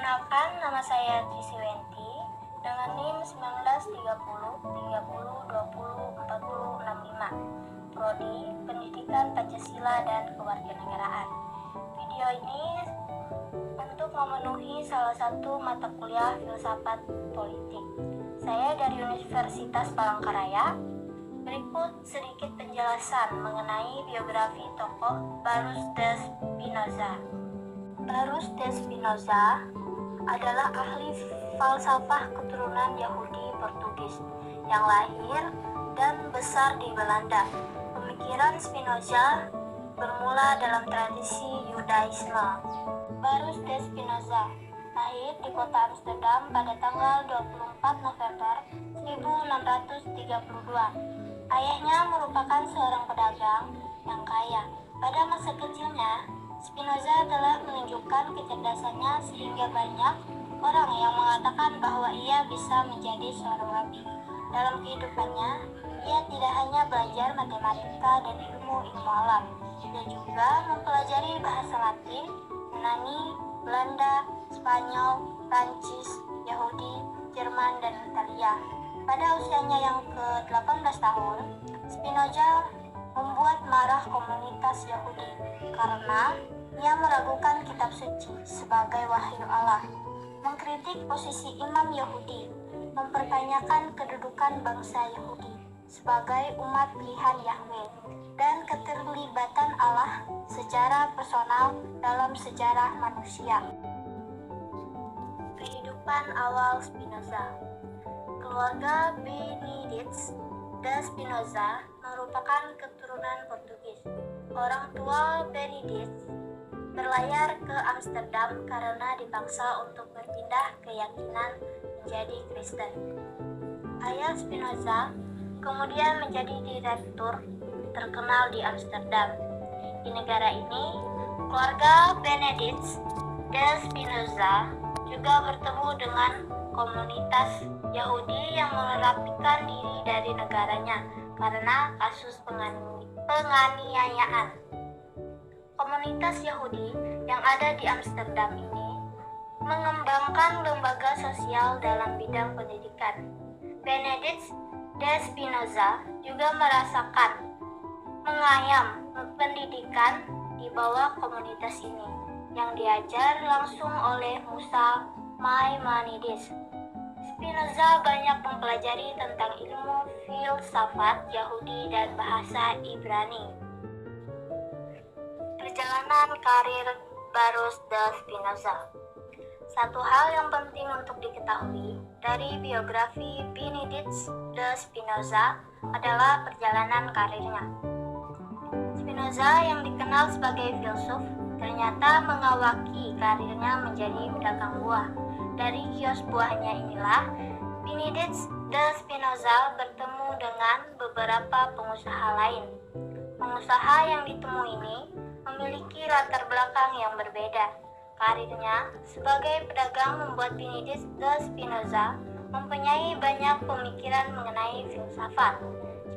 Perkenalkan, nama saya Trisiwenti dengan NIM 193030204065, Prodi Pendidikan Pancasila dan Kewarganegaraan. Video ini untuk memenuhi salah satu mata kuliah filsafat politik. Saya dari Universitas Palangkaraya. Berikut sedikit penjelasan mengenai biografi tokoh Baruch de Spinoza. Baruch de Spinoza adalah ahli falsafah keturunan Yahudi Portugis yang lahir dan besar di Belanda. Pemikiran Spinoza bermula dalam tradisi Yudaisme. Baruch de Spinoza lahir di kota Amsterdam pada tanggal 24 November 1632. Ayahnya merupakan seorang pedagang yang kaya. Pada masa kecilnya, Spinoza telah menunjukkan kecerdasannya sehingga banyak orang yang mengatakan bahwa ia bisa menjadi seorang rabi. Dalam kehidupannya, ia tidak hanya belajar matematika dan ilmu alam, ia juga mempelajari bahasa Latin, Yunani, Belanda, Spanyol, Prancis, Yahudi, Jerman, dan Italia. Pada usianya yang ke-18 tahun, Spinoza membuat marah komunitas Yahudi karena ia meragukan kitab suci sebagai wahyu Allah, mengkritik posisi imam Yahudi, mempertanyakan kedudukan bangsa Yahudi sebagai umat pilihan Yahweh, dan keterlibatan Allah secara personal dalam sejarah manusia. Kehidupan awal Spinoza. Keluarga Benedicts de Spinoza merupakan keturunan Portugis. Orang tua Benedicts berlayar ke Amsterdam karena dipaksa untuk berpindah keyakinan menjadi Kristen. Ayah Spinoza kemudian menjadi direktur terkenal di Amsterdam. Di negara ini, keluarga Benedicts de Spinoza juga bertemu dengan komunitas Yahudi yang merapikan diri dari negaranya karena kasus penganiayaan. Komunitas Yahudi yang ada di Amsterdam ini mengembangkan lembaga sosial dalam bidang pendidikan. Benedicts de Spinoza juga merasakan mengayam pendidikan di bawah komunitas ini yang diajar langsung oleh Musa Maimonides. Spinoza banyak mempelajari tentang ilmu filsafat Yahudi dan bahasa Ibrani. Perjalanan karir Baruch de Spinoza. Satu hal yang penting untuk diketahui dari biografi Benedicts de Spinoza adalah perjalanan karirnya. Spinoza yang dikenal sebagai filsuf ternyata mengawaki karirnya menjadi pedagang buah. Dari kios buahnya inilah, Benedicts de Spinoza bertemu dengan beberapa pengusaha lain. Pengusaha yang ditemui ini memiliki latar belakang yang berbeda. Karirnya sebagai pedagang membuat Benedicts de Spinoza mempunyai banyak pemikiran mengenai filsafat.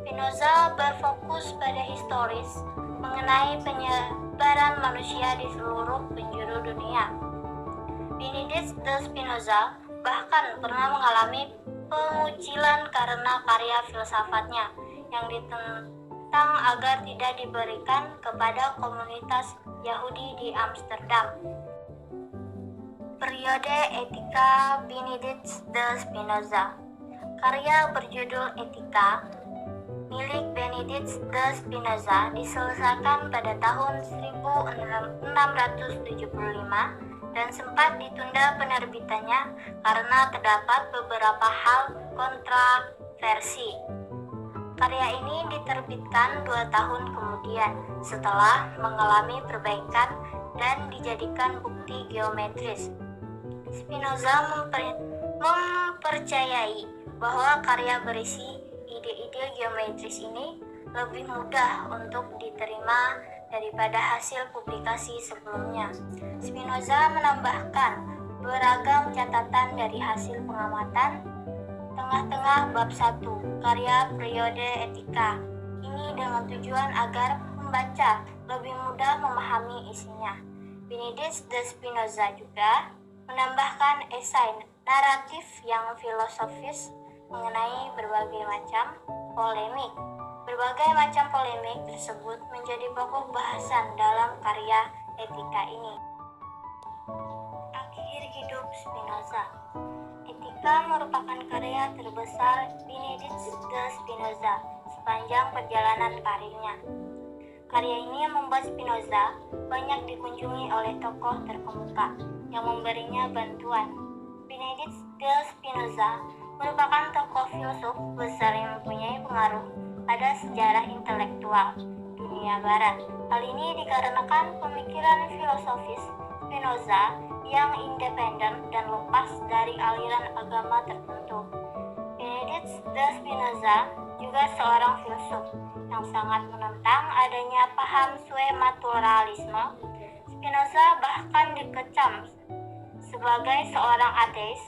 Spinoza berfokus pada historis mengenai penyebaran manusia di seluruh penjuru dunia. Benedicts de Spinoza bahkan pernah mengalami pengucilan karena karya filsafatnya yang ditentang agar tidak diberikan kepada komunitas Yahudi di Amsterdam. Periode Etika Benedicts de Spinoza. Karya berjudul Etika milik Benedicts de Spinoza diselesaikan pada tahun 1675 dan sempat ditunda penerbitannya karena terdapat beberapa hal kontroversi. Karya ini diterbitkan 2 tahun kemudian setelah mengalami perbaikan dan dijadikan bukti geometris. Spinoza mempercayai bahwa karya berisi ide-ide geometris ini lebih mudah untuk diterima daripada hasil publikasi sebelumnya. Spinoza menambahkan beragam catatan dari hasil pengamatan tengah-tengah bab 1 karya periode Etika ini dengan tujuan agar pembaca lebih mudah memahami isinya. Benedicts de Spinoza juga menambahkan esai naratif yang filosofis mengenai berbagai macam polemik. Berbagai macam polemik tersebut menjadi pokok bahasan dalam karya etika ini. Akhir hidup Spinoza. Etika merupakan karya terbesar Benedict de Spinoza sepanjang perjalanan karirnya. Karya ini membuat Spinoza banyak dikunjungi oleh tokoh terkemuka yang memberinya bantuan. Benedict de Spinoza merupakan tokoh filsuf besar yang mempunyai pengaruh pada sejarah intelektual dunia barat. Hal ini dikarenakan pemikiran filosofis Spinoza yang independen dan lepas dari aliran agama tertentu. Benedict de Spinoza juga seorang filsuf yang sangat menentang adanya paham sue-naturalisme. Spinoza bahkan dikecam sebagai seorang ateis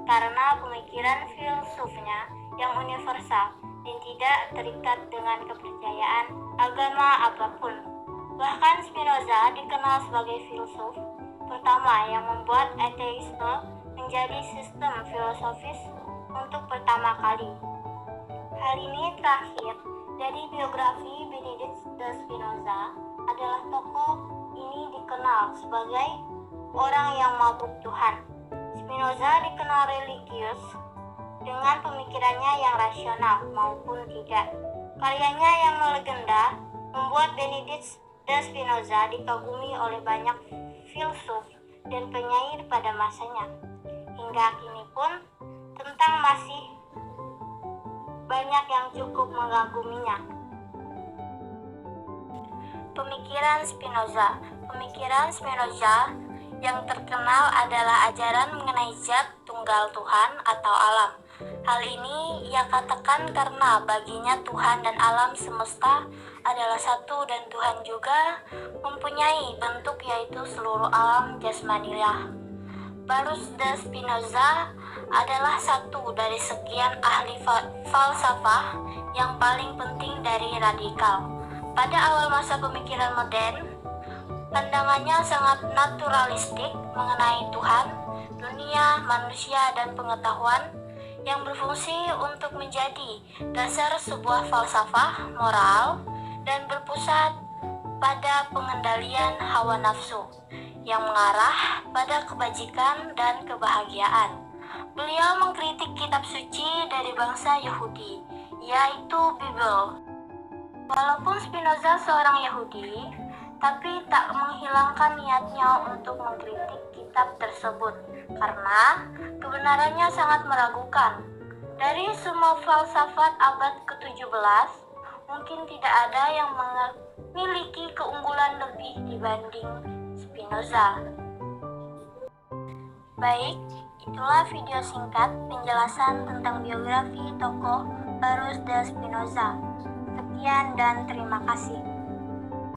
karena pemikiran filsufnya yang universal dan tidak terikat dengan kepercayaan agama apapun. Bahkan Spinoza dikenal sebagai filsuf pertama yang membuat ateisme menjadi sistem filosofis untuk pertama kali. Hal ini terakhir dari biografi Benedict de Spinoza adalah tokoh ini dikenal sebagai orang yang mabuk Tuhan. Spinoza dikenal religius dengan pemikirannya yang rasional maupun tidak. Karyanya yang melegenda membuat Benedict de Spinoza dikagumi oleh banyak filsuf dan penyair pada masanya. Hingga kini pun tentang masih banyak yang cukup mengaguminya. Pemikiran Spinoza. Pemikiran Spinoza yang terkenal adalah ajaran mengenai zat tunggal Tuhan atau alam. Hal ini ia katakan karena baginya Tuhan dan alam semesta adalah satu dan Tuhan juga mempunyai bentuk yaitu seluruh alam jasmaniah. Baruch de Spinoza adalah satu dari sekian ahli falsafah yang paling penting dari radikal. Pada awal masa pemikiran modern, pandangannya sangat naturalistik mengenai Tuhan, dunia, manusia, dan pengetahuan yang berfungsi untuk menjadi dasar sebuah falsafah moral dan berpusat pada pengendalian hawa nafsu yang mengarah pada kebajikan dan kebahagiaan. Beliau mengkritik kitab suci dari bangsa Yahudi, yaitu Bible. Walaupun Spinoza seorang Yahudi, tapi tak menghilangkan niatnya untuk mengkritik kitab tersebut karena kebenarannya sangat meragukan. Dari semua falsafat abad ke-17, mungkin tidak ada yang memiliki keunggulan lebih dibanding Spinoza. Baik, itulah video singkat penjelasan tentang biografi tokoh Baruch de Spinoza. Sekian dan terima kasih.